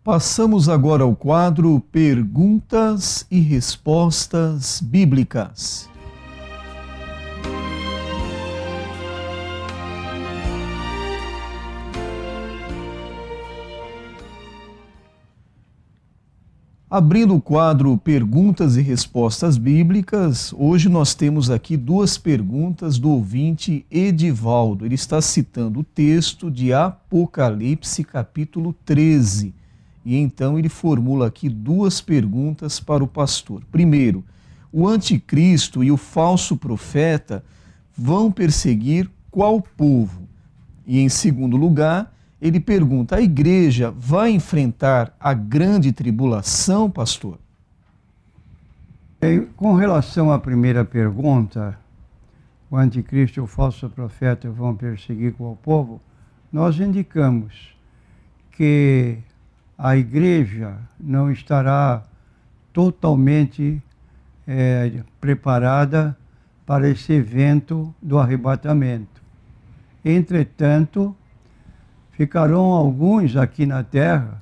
Passamos agora ao quadro Perguntas e Respostas Bíblicas. Abrindo o quadro Perguntas e Respostas Bíblicas, hoje nós temos aqui duas perguntas do ouvinte Edivaldo. Ele está citando o texto de Apocalipse, capítulo 13. E então ele formula aqui duas perguntas para o pastor. Primeiro, o anticristo e o falso profeta vão perseguir qual povo? E em segundo lugar, ele pergunta, a igreja vai enfrentar a grande tribulação, pastor? Com relação à primeira pergunta, o anticristo e o falso profeta vão perseguir qual povo? Nós indicamos que a igreja não estará totalmente preparada para esse evento do arrebatamento. Entretanto, ficarão alguns aqui na terra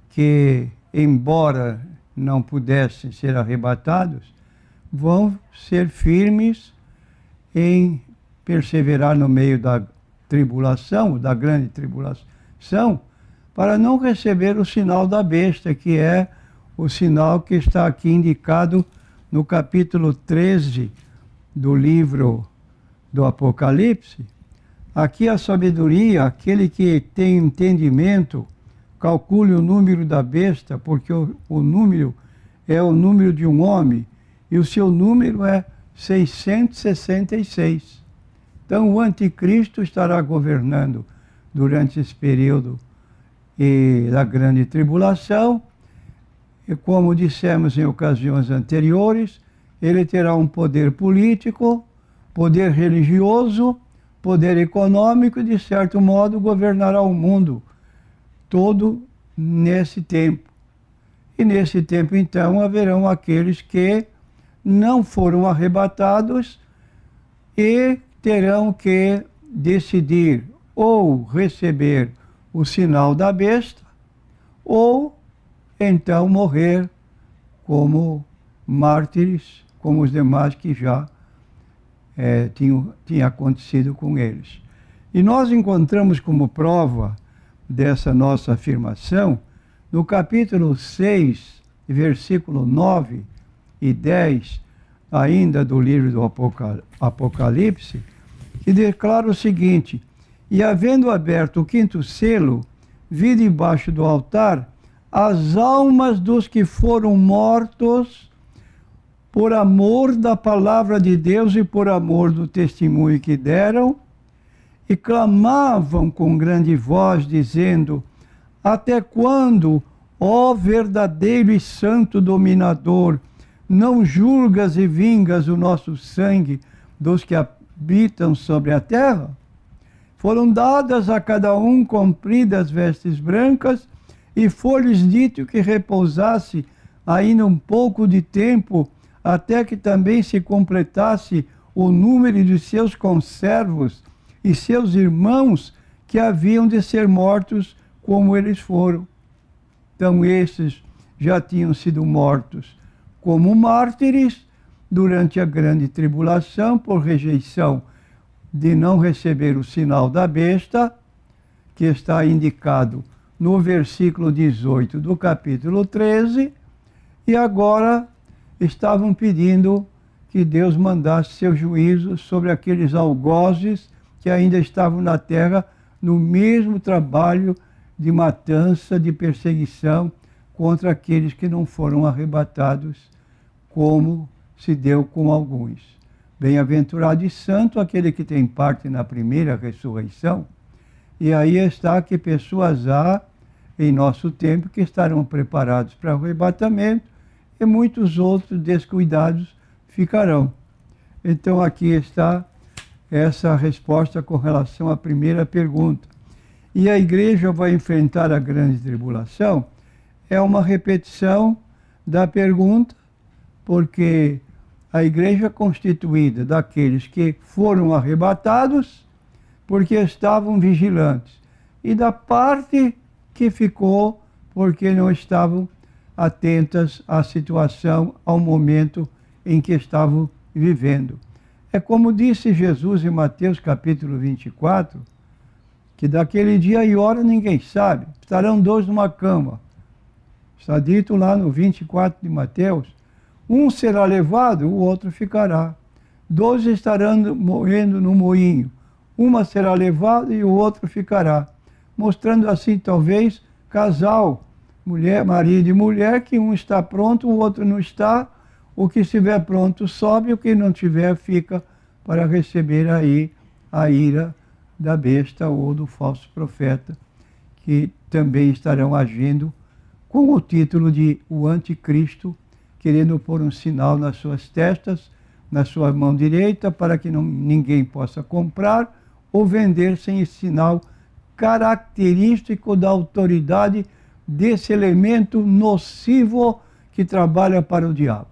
que, embora não pudessem ser arrebatados, vão ser firmes em perseverar no meio da tribulação, da grande tribulação, para não receber o sinal da besta, que é o sinal que está aqui indicado no capítulo 13 do livro do Apocalipse. Aqui a sabedoria, aquele que tem entendimento, calcule o número da besta, porque o número é o número de um homem, e o seu número é 666. Então o anticristo estará governando durante esse período da grande tribulação, e como dissemos em ocasiões anteriores, ele terá um poder político, poder religioso, poder econômico e, de certo modo, governará o mundo todo nesse tempo. E nesse tempo, então, haverão aqueles que não foram arrebatados e terão que decidir ou receber o sinal da besta, ou então morrer como mártires, como os demais que já tinha acontecido com eles. E nós encontramos como prova dessa nossa afirmação, no capítulo 6, versículo 9 e 10, ainda do livro do Apocalipse, que declara o seguinte: e havendo aberto o quinto selo, vi debaixo do altar as almas dos que foram mortos por amor da palavra de Deus e por amor do testemunho que deram, e clamavam com grande voz, dizendo, até quando, ó verdadeiro e santo dominador, não julgas e vingas o nosso sangue dos que habitam sobre a terra? Foram dadas a cada um compridas vestes brancas, e foi-lhes dito que repousasse ainda um pouco de tempo, até que também se completasse o número de seus conservos e seus irmãos que haviam de ser mortos como eles foram. Então esses já tinham sido mortos como mártires durante a grande tribulação, por rejeição de não receber o sinal da besta, que está indicado no versículo 18 do capítulo 13, e agora estavam pedindo que Deus mandasse seu juízo sobre aqueles algozes que ainda estavam na terra no mesmo trabalho de matança, de perseguição contra aqueles que não foram arrebatados, como se deu com alguns. Bem-aventurado e santo aquele que tem parte na primeira ressurreição. E aí está que pessoas há em nosso tempo que estarão preparados para o arrebatamento, e muitos outros descuidados ficarão. Então aqui está essa resposta com relação à primeira pergunta. E a igreja vai enfrentar a grande tribulação? É uma repetição da pergunta, porque a igreja é constituída daqueles que foram arrebatados porque estavam vigilantes, e da parte que ficou porque não estavam atentas à situação, ao momento em que estavam vivendo. É como disse Jesus em Mateus capítulo 24, que daquele dia e hora ninguém sabe, estarão dois numa cama. Está dito lá no 24 de Mateus, um será levado, o outro ficará. Dois estarão morrendo no moinho, uma será levada e o outro ficará. Mostrando assim, talvez, casal, mulher, marido e mulher, que um está pronto, o outro não está. O que estiver pronto sobe, o que não tiver fica para receber aí a ira da besta ou do falso profeta, que também estarão agindo com o título de o anticristo, querendo pôr um sinal nas suas testas, na sua mão direita, para que ninguém possa comprar ou vender sem esse sinal característico da autoridade desse elemento nocivo que trabalha para o diabo.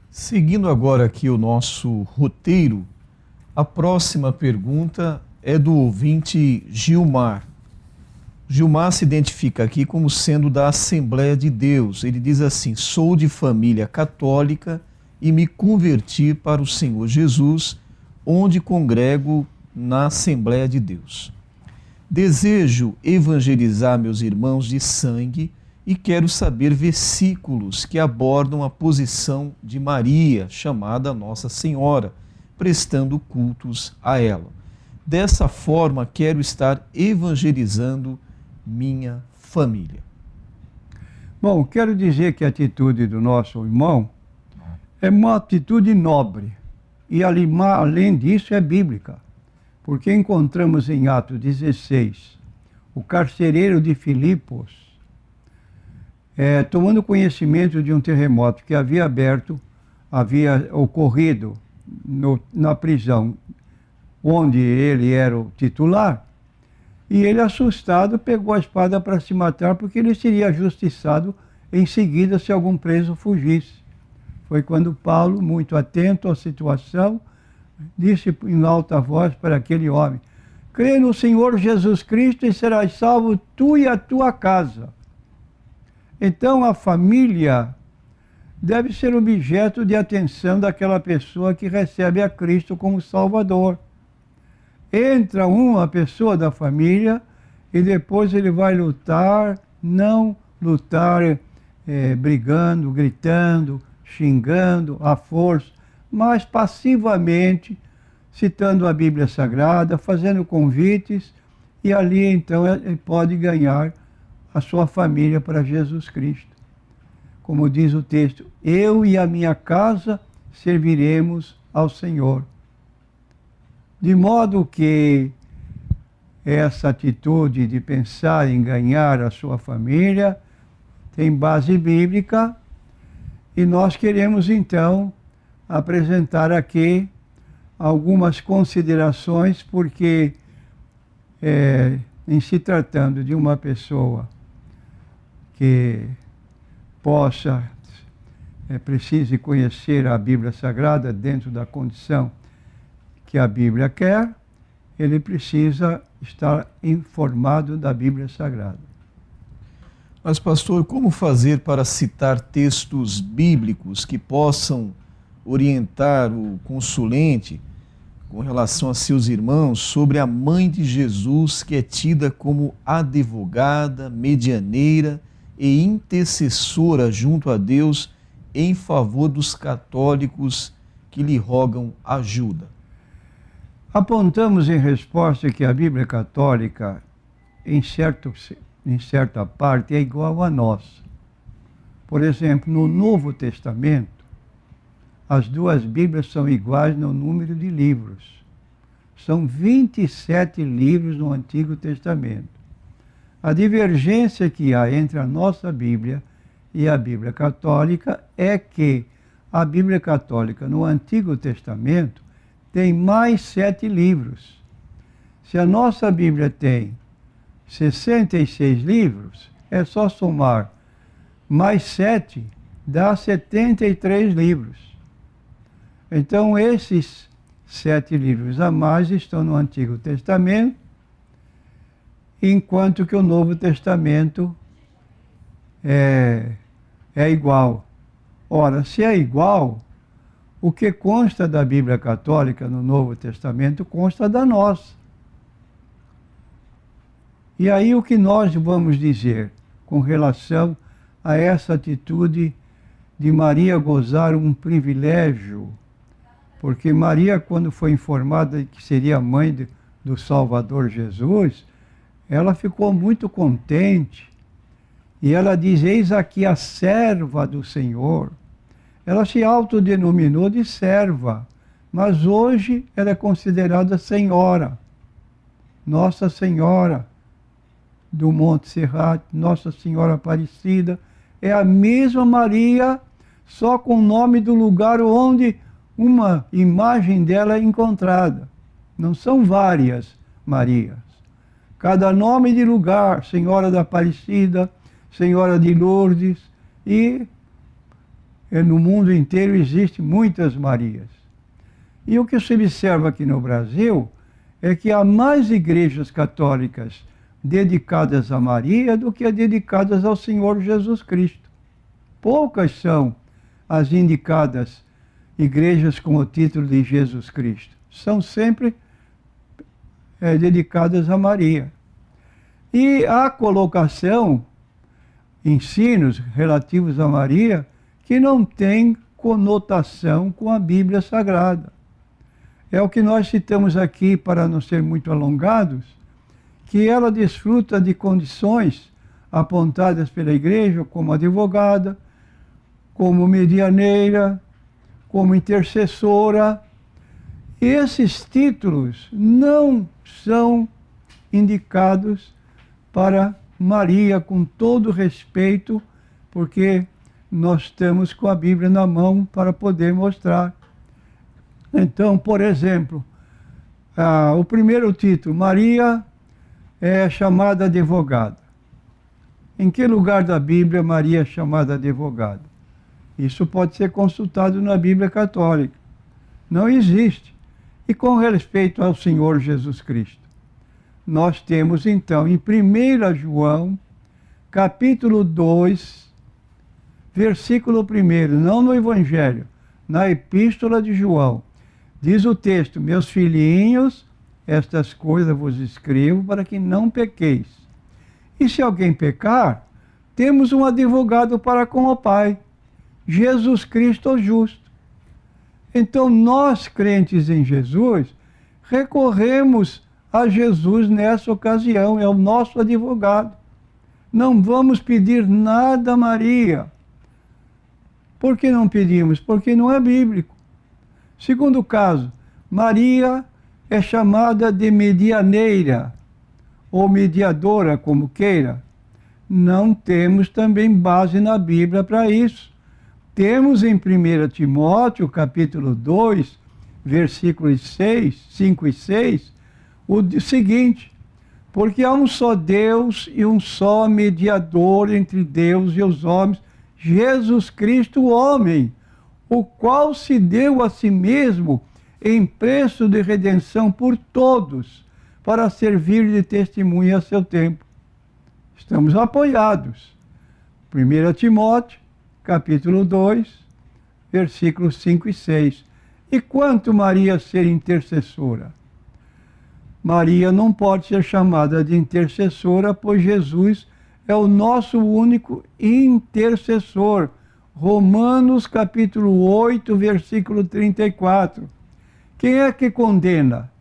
Seguindo agora aqui o nosso roteiro, a próxima pergunta é do ouvinte Gilmar. Gilmar se identifica aqui como sendo da Assembleia de Deus. Ele diz assim: sou de família católica e me converti para o Senhor Jesus, onde congrego na Assembleia de Deus. Desejo evangelizar meus irmãos de sangue e quero saber versículos que abordam a posição de Maria, chamada Nossa Senhora, prestando cultos a ela. Dessa forma, quero estar evangelizando minha família. Bom, quero dizer que a atitude do nosso irmão é uma atitude nobre e, além disso, é bíblica, porque encontramos em Atos 16 o carcereiro de Filipos tomando conhecimento de um terremoto que havia ocorrido na prisão onde ele era o titular, e ele, assustado, pegou a espada para se matar, porque ele seria justiçado em seguida se algum preso fugisse. Foi quando Paulo, muito atento à situação, disse em alta voz para aquele homem: crê no Senhor Jesus Cristo e serás salvo tu e a tua casa. Então a família deve ser objeto de atenção daquela pessoa que recebe a Cristo como Salvador. Entra uma pessoa da família e depois ele vai lutar, não lutar brigando, gritando, xingando à força, mas passivamente citando a Bíblia Sagrada, fazendo convites, e ali então ele pode ganhar a sua família para Jesus Cristo. Como diz o texto, eu e a minha casa serviremos ao Senhor. De modo que essa atitude de pensar em ganhar a sua família tem base bíblica, e nós queremos então apresentar aqui algumas considerações, porque em se tratando de uma pessoa que precise conhecer a Bíblia Sagrada dentro da condição que a Bíblia quer, ele precisa estar informado da Bíblia Sagrada. Mas, pastor, como fazer para citar textos bíblicos que possam orientar o consulente com relação a seus irmãos sobre a mãe de Jesus, que é tida como advogada, medianeira e intercessora junto a Deus em favor dos católicos que lhe rogam ajuda? Apontamos em resposta que a Bíblia Católica, em certa parte, é igual a nós. Por exemplo, no Novo Testamento, as duas Bíblias são iguais no número de livros. São 27 livros no Antigo Testamento. A divergência que há entre a nossa Bíblia e a Bíblia Católica é que a Bíblia Católica, no Antigo Testamento, tem mais 7 livros. Se a nossa Bíblia tem 66 livros, é só somar mais 7, dá 73 livros. Então, esses 7 livros a mais estão no Antigo Testamento, enquanto que o Novo Testamento é igual. Ora, se é igual, o que consta da Bíblia Católica no Novo Testamento consta da nossa. E aí o que nós vamos dizer com relação a essa atitude de Maria gozar um privilégio? Porque Maria, quando foi informada que seria mãe do Salvador Jesus, ela ficou muito contente. E ela diz: eis aqui a serva do Senhor. Ela se autodenominou de serva, mas hoje ela é considerada senhora. Nossa Senhora do Monte Serrat, Nossa Senhora Aparecida, é a mesma Maria, só com o nome do lugar onde uma imagem dela é encontrada. Não são várias Marias. Cada nome de lugar, Senhora da Aparecida, Senhora de Lourdes, e no mundo inteiro existem muitas Marias. E o que se observa aqui no Brasil é que há mais igrejas católicas dedicadas a Maria do que dedicadas ao Senhor Jesus Cristo. Poucas são as indicadas igrejas com o título de Jesus Cristo. São sempre dedicadas a Maria. E há colocação, ensinos relativos a Maria, que não tem conotação com a Bíblia Sagrada. É o que nós citamos aqui, para não ser muito alongados, que ela desfruta de condições apontadas pela igreja como advogada, como medianeira, como intercessora. E esses títulos não são indicados para Maria, com todo respeito, porque nós estamos com a Bíblia na mão para poder mostrar. Então, por exemplo, o primeiro título, Maria é chamada advogada. Em que lugar da Bíblia Maria é chamada advogada? Isso pode ser consultado na Bíblia Católica. Não existe. E com respeito ao Senhor Jesus Cristo, nós temos então em 1 João, capítulo 2, versículo 1, não no Evangelho, na Epístola de João, diz o texto: meus filhinhos, estas coisas vos escrevo para que não pequeis. E se alguém pecar, temos um advogado para com o Pai, Jesus Cristo o justo. Então nós, crentes em Jesus, recorremos a Jesus nessa ocasião, é o nosso advogado. Não vamos pedir nada a Maria. Por que não pedimos? Porque não é bíblico. Segundo caso, Maria é chamada de medianeira, ou mediadora, como queira. Não temos também base na Bíblia para isso. Temos em 1 Timóteo, capítulo 2, versículos 5 e 6, o seguinte: porque há um só Deus e um só mediador entre Deus e os homens, Jesus Cristo, o homem, o qual se deu a si mesmo em preço de redenção por todos, para servir de testemunha a seu tempo. Estamos apoiados. 1 Timóteo, capítulo 2, versículos 5 e 6. E quanto Maria ser intercessora? Maria não pode ser chamada de intercessora, pois Jesus é o nosso único intercessor. Romanos capítulo 8, versículo 34. Quem é que condena?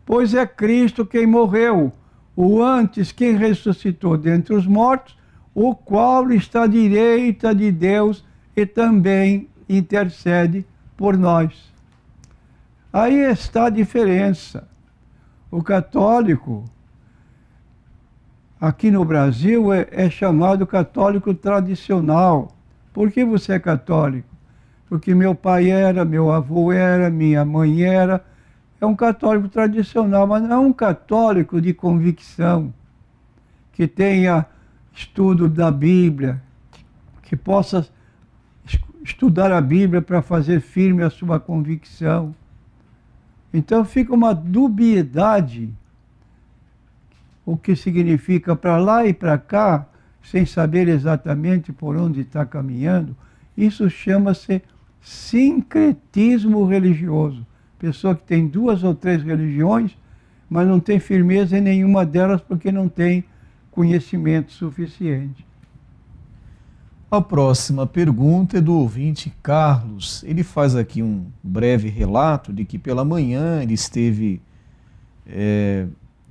Pois é Cristo quem morreu, o antes quem ressuscitou dentre os mortos, o qual está à direita de Deus e também intercede por nós. Aí está a diferença. O católico, aqui no Brasil, é chamado católico tradicional. Por que você é católico? Porque meu pai era, meu avô era, minha mãe era. É um católico tradicional, mas não é um católico de convicção, que tenha estudo da Bíblia, que possa estudar a Bíblia para fazer firme a sua convicção. Então fica uma dubiedade o que significa para lá e para cá, sem saber exatamente por onde está caminhando, isso chama-se sincretismo religioso. Pessoa que tem 2 ou 3 religiões, mas não tem firmeza em nenhuma delas porque não tem conhecimento suficiente. A próxima pergunta é do ouvinte Carlos. Ele faz aqui um breve relato de que pela manhã ele esteve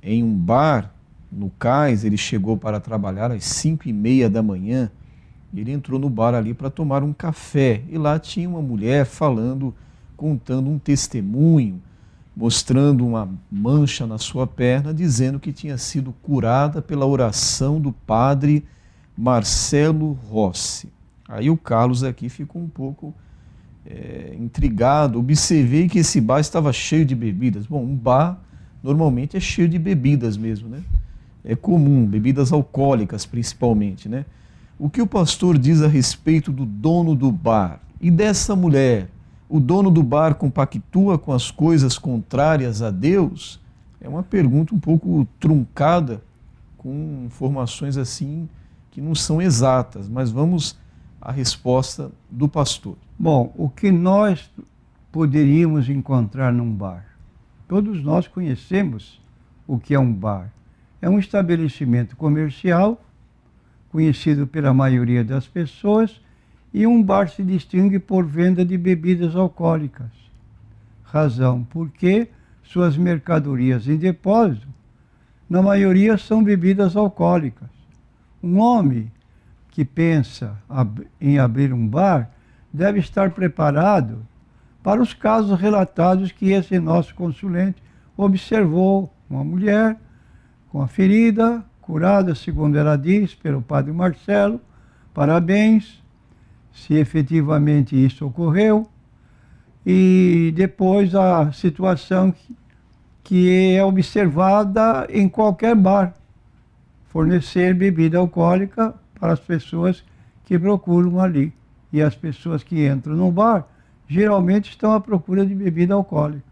em um bar no Cais. Ele chegou para trabalhar às 5h30 da manhã. Ele entrou no bar ali para tomar um café e lá tinha uma mulher falando, contando um testemunho, mostrando uma mancha na sua perna, dizendo que tinha sido curada pela oração do padre Marcelo Rossi. Aí o Carlos aqui ficou um pouco intrigado. Observei que esse bar estava cheio de bebidas. Bom, um bar normalmente é cheio de bebidas mesmo, né? É comum, bebidas alcoólicas principalmente, né? O que o pastor diz a respeito do dono do bar e dessa mulher? O dono do bar compactua com as coisas contrárias a Deus? É uma pergunta um pouco truncada, com informações assim que não são exatas, mas vamos à resposta do pastor. Bom, o que nós poderíamos encontrar num bar? Todos nós conhecemos o que é um bar. É um estabelecimento comercial, conhecido pela maioria das pessoas, e um bar se distingue por venda de bebidas alcoólicas. Razão porque suas mercadorias em depósito, na maioria, são bebidas alcoólicas. Um homem que pensa em abrir um bar deve estar preparado para os casos relatados que esse nosso consulente observou. Uma mulher com a ferida curada, segundo ela diz, pelo padre Marcelo. Parabéns, se efetivamente isso ocorreu. E depois a situação que é observada em qualquer bar, fornecer bebida alcoólica para as pessoas que procuram ali. E as pessoas que entram no bar geralmente estão à procura de bebida alcoólica.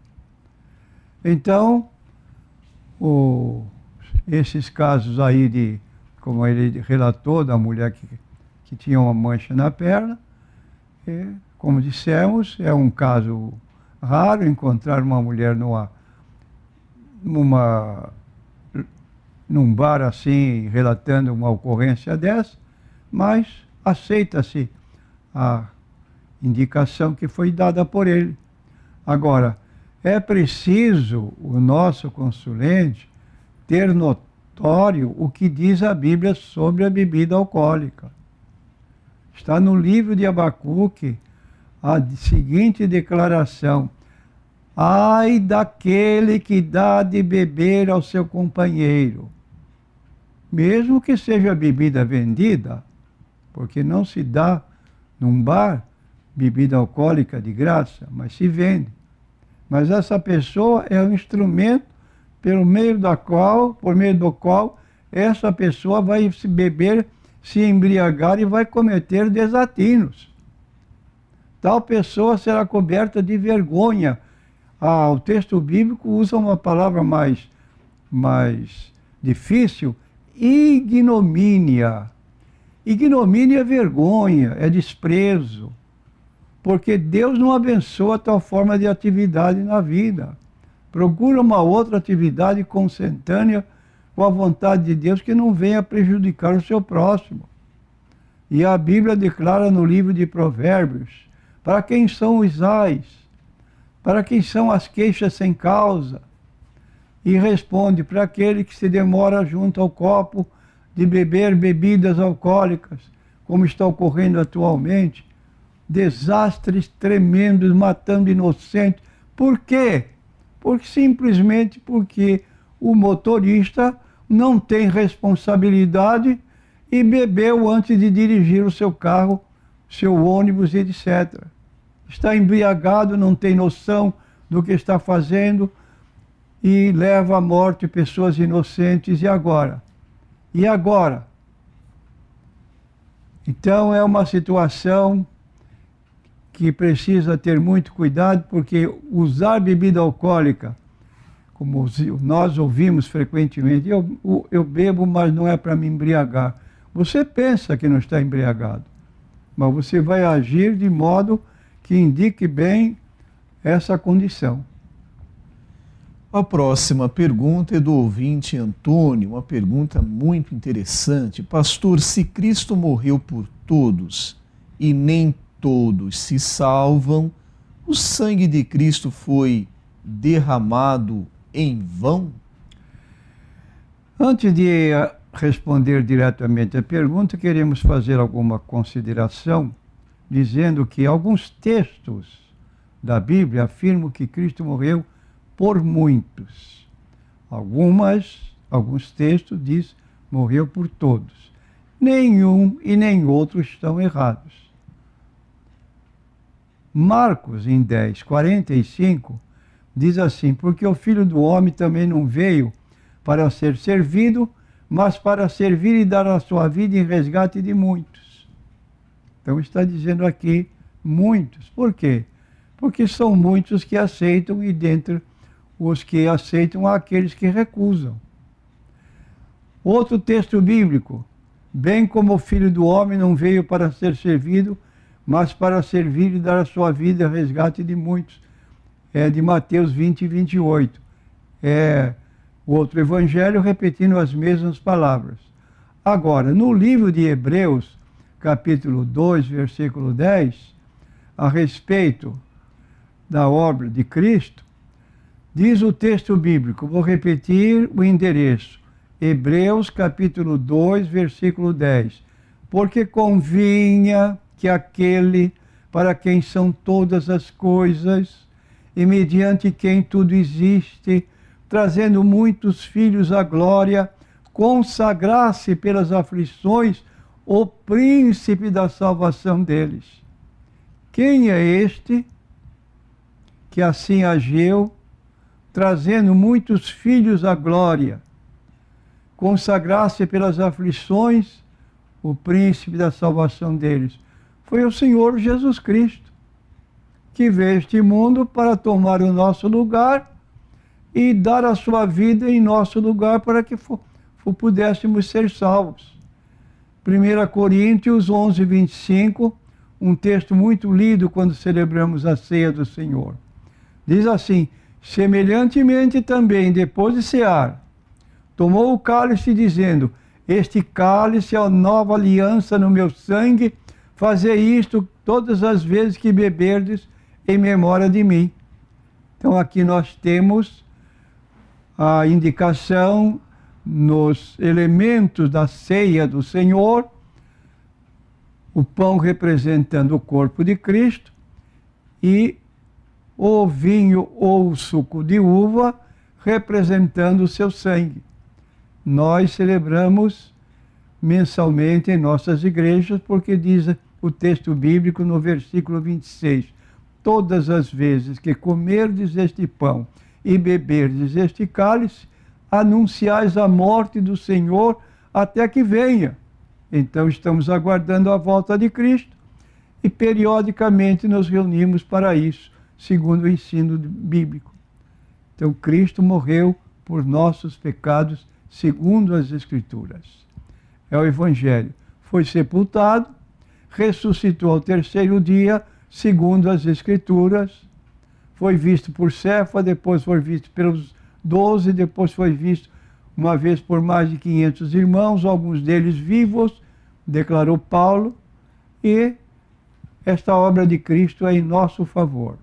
Então, esses casos aí como ele relatou, da mulher que tinha uma mancha na perna, como dissemos, é um caso raro encontrar uma mulher num bar assim, relatando uma ocorrência dessa, mas aceita-se a indicação que foi dada por ele. Agora, é preciso o nosso consulente ter notório o que diz a Bíblia sobre a bebida alcoólica. Está no livro de Abacuque a seguinte declaração: ai daquele que dá de beber ao seu companheiro, mesmo que seja bebida vendida, porque não se dá num bar bebida alcoólica de graça, mas se vende. Mas essa pessoa é um instrumento por meio do qual essa pessoa vai se beber, se embriagar e vai cometer desatinos. Tal pessoa será coberta de vergonha. O texto bíblico usa uma palavra mais difícil: ignomínia. Ignomínia é vergonha, é desprezo, porque Deus não abençoa tal forma de atividade na vida. Procura uma outra atividade consentânea com a vontade de Deus, que não venha prejudicar o seu próximo. E a Bíblia declara no livro de Provérbios: para quem são os ais? Para quem são as queixas sem causa? E responde: para aquele que se demora junto ao copo de beber bebidas alcoólicas, como está ocorrendo atualmente. Desastres tremendos, matando inocentes. Por quê? Simplesmente porque o motorista não tem responsabilidade e bebeu antes de dirigir o seu carro, seu ônibus, etc. Está embriagado, não tem noção do que está fazendo e leva à morte pessoas inocentes. E agora? E agora? Então é uma situação que precisa ter muito cuidado, porque usar bebida alcoólica como nós ouvimos frequentemente, eu bebo, mas não é para me embriagar. Você pensa que não está embriagado, mas você vai agir de modo que indique bem essa condição. A próxima pergunta é do ouvinte Antônio, uma pergunta muito interessante. Pastor, se Cristo morreu por todos e nem todos se salvam, o sangue de Cristo foi derramado em vão? Antes de responder diretamente à pergunta, queremos fazer alguma consideração, dizendo que alguns textos da Bíblia afirmam que Cristo morreu por muitos. Alguns textos diz morreu por todos. Nenhum e nem outro estão errados. Marcos, em 10:45, diz assim: porque o Filho do Homem também não veio para ser servido, mas para servir e dar a sua vida em resgate de muitos. Então está dizendo aqui muitos. Por quê? Porque são muitos que aceitam e dentre os que aceitam há aqueles que recusam. Outro texto bíblico: bem como o Filho do Homem não veio para ser servido, mas para servir e dar a sua vida em resgate de muitos. É de Mateus 20:28. É o outro evangelho repetindo as mesmas palavras. Agora, no livro de Hebreus, capítulo 2, versículo 10, a respeito da obra de Cristo, diz o texto bíblico, vou repetir o endereço, Hebreus capítulo 2, versículo 10. Porque convinha que aquele para quem são todas as coisas, e mediante quem tudo existe, trazendo muitos filhos à glória, consagrasse pelas aflições o príncipe da salvação deles. Quem é este que assim agiu, trazendo muitos filhos à glória, consagrasse pelas aflições o príncipe da salvação deles? Foi o Senhor Jesus Cristo, que veio a este mundo para tomar o nosso lugar e dar a sua vida em nosso lugar para que pudéssemos ser salvos. 1 Coríntios 11:25, um texto muito lido quando celebramos a ceia do Senhor. Diz assim: semelhantemente também, depois de cear, tomou o cálice dizendo: este cálice é a nova aliança no meu sangue, fazei isto todas as vezes que beberdes em memória de mim. Então aqui nós temos a indicação nos elementos da ceia do Senhor, o pão representando o corpo de Cristo e o vinho ou o suco de uva representando o seu sangue. Nós celebramos mensalmente em nossas igrejas, porque diz o texto bíblico no versículo 26, todas as vezes que comerdes este pão e beberdes este cálice, anunciais a morte do Senhor até que venha. Então estamos aguardando a volta de Cristo e periodicamente nos reunimos para isso, segundo o ensino bíblico. Então Cristo morreu por nossos pecados, segundo as Escrituras. É o Evangelho. Foi sepultado, ressuscitou ao terceiro dia, segundo as Escrituras. Foi visto por Cefa, depois foi visto pelos 12, depois foi visto uma vez por mais de 500 irmãos, alguns deles vivos, declarou Paulo, e esta obra de Cristo é em nosso favor.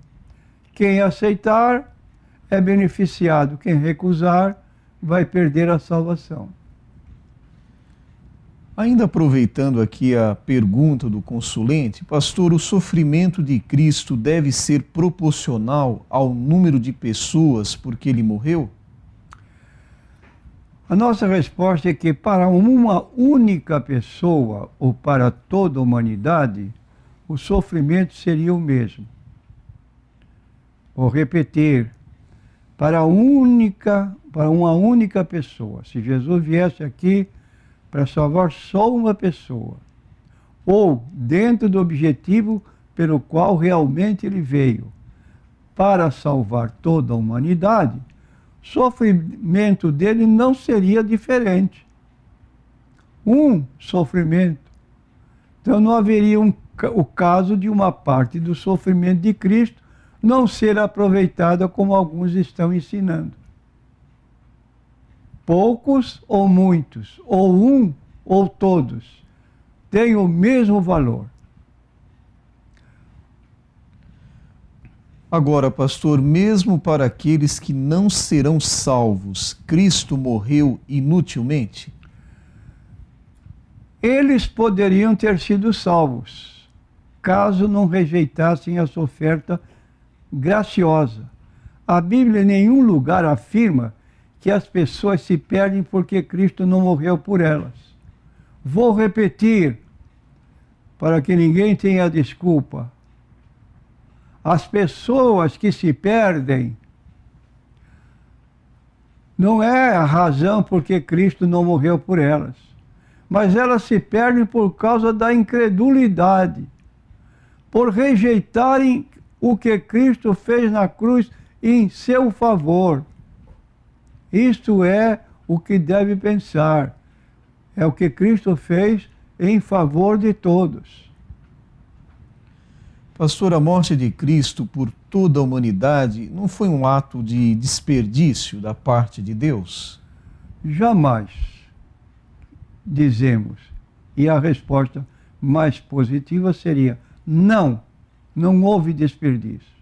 Quem aceitar é beneficiado, quem recusar vai perder a salvação. Ainda aproveitando aqui a pergunta do consulente, pastor, o sofrimento de Cristo deve ser proporcional ao número de pessoas por que ele morreu? A nossa resposta é que para uma única pessoa ou para toda a humanidade, o sofrimento seria o mesmo. Vou repetir, para uma única pessoa. Se Jesus viesse aqui para salvar só uma pessoa, ou dentro do objetivo pelo qual realmente ele veio, para salvar toda a humanidade, sofrimento dele não seria diferente. Um sofrimento. Então não haveria o caso de uma parte do sofrimento de Cristo não ser aproveitada como alguns estão ensinando. Poucos ou muitos, ou um ou todos, têm o mesmo valor. Agora, pastor, mesmo para aqueles que não serão salvos, Cristo morreu inutilmente? Eles poderiam ter sido salvos, caso não rejeitassem essa oferta graciosa. A Bíblia em nenhum lugar afirma que as pessoas se perdem porque Cristo não morreu por elas. Vou repetir, para que ninguém tenha desculpa. As pessoas que se perdem não é a razão porque Cristo não morreu por elas, mas elas se perdem por causa da incredulidade, por rejeitarem o que Cristo fez na cruz em seu favor. Isto é o que deve pensar. É o que Cristo fez em favor de todos. Pastor, a morte de Cristo por toda a humanidade não foi um ato de desperdício da parte de Deus? Jamais dizemos. E a resposta mais positiva seria: não, não houve desperdício.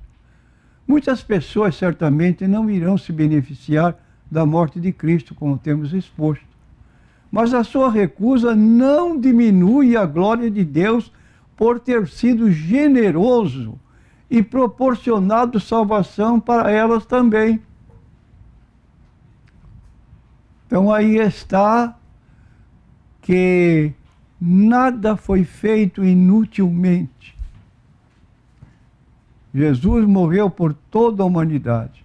Muitas pessoas certamente não irão se beneficiar da morte de Cristo, como temos exposto. Mas a sua recusa não diminui a glória de Deus por ter sido generoso e proporcionado salvação para elas também. Então aí está que nada foi feito inutilmente. Jesus morreu por toda a humanidade.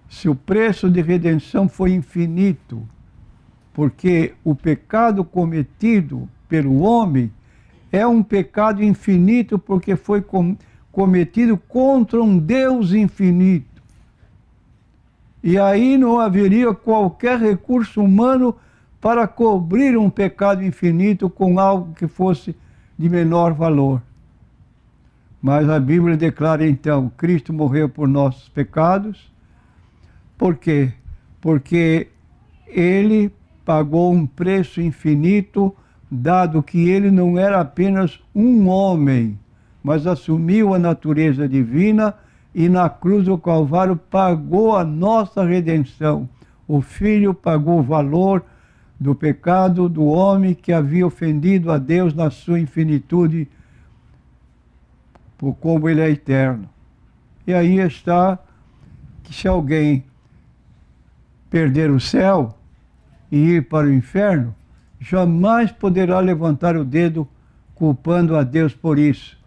Se o preço de redenção foi infinito, porque o pecado cometido pelo homem é um pecado infinito porque foi cometido contra um Deus infinito. E aí não haveria qualquer recurso humano para cobrir um pecado infinito com algo que fosse de menor valor. Mas a Bíblia declara então, Cristo morreu por nossos pecados. Por quê? Porque Ele pagou um preço infinito, dado que Ele não era apenas um homem, mas assumiu a natureza divina e na cruz do Calvário pagou a nossa redenção. O Filho pagou o valor do pecado do homem que havia ofendido a Deus na sua infinitude, por como Ele é eterno. E aí está que se alguém perder o céu e ir para o inferno, jamais poderá levantar o dedo culpando a Deus por isso.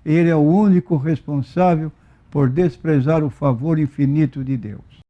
Ele é o único responsável por desprezar o favor infinito de Deus.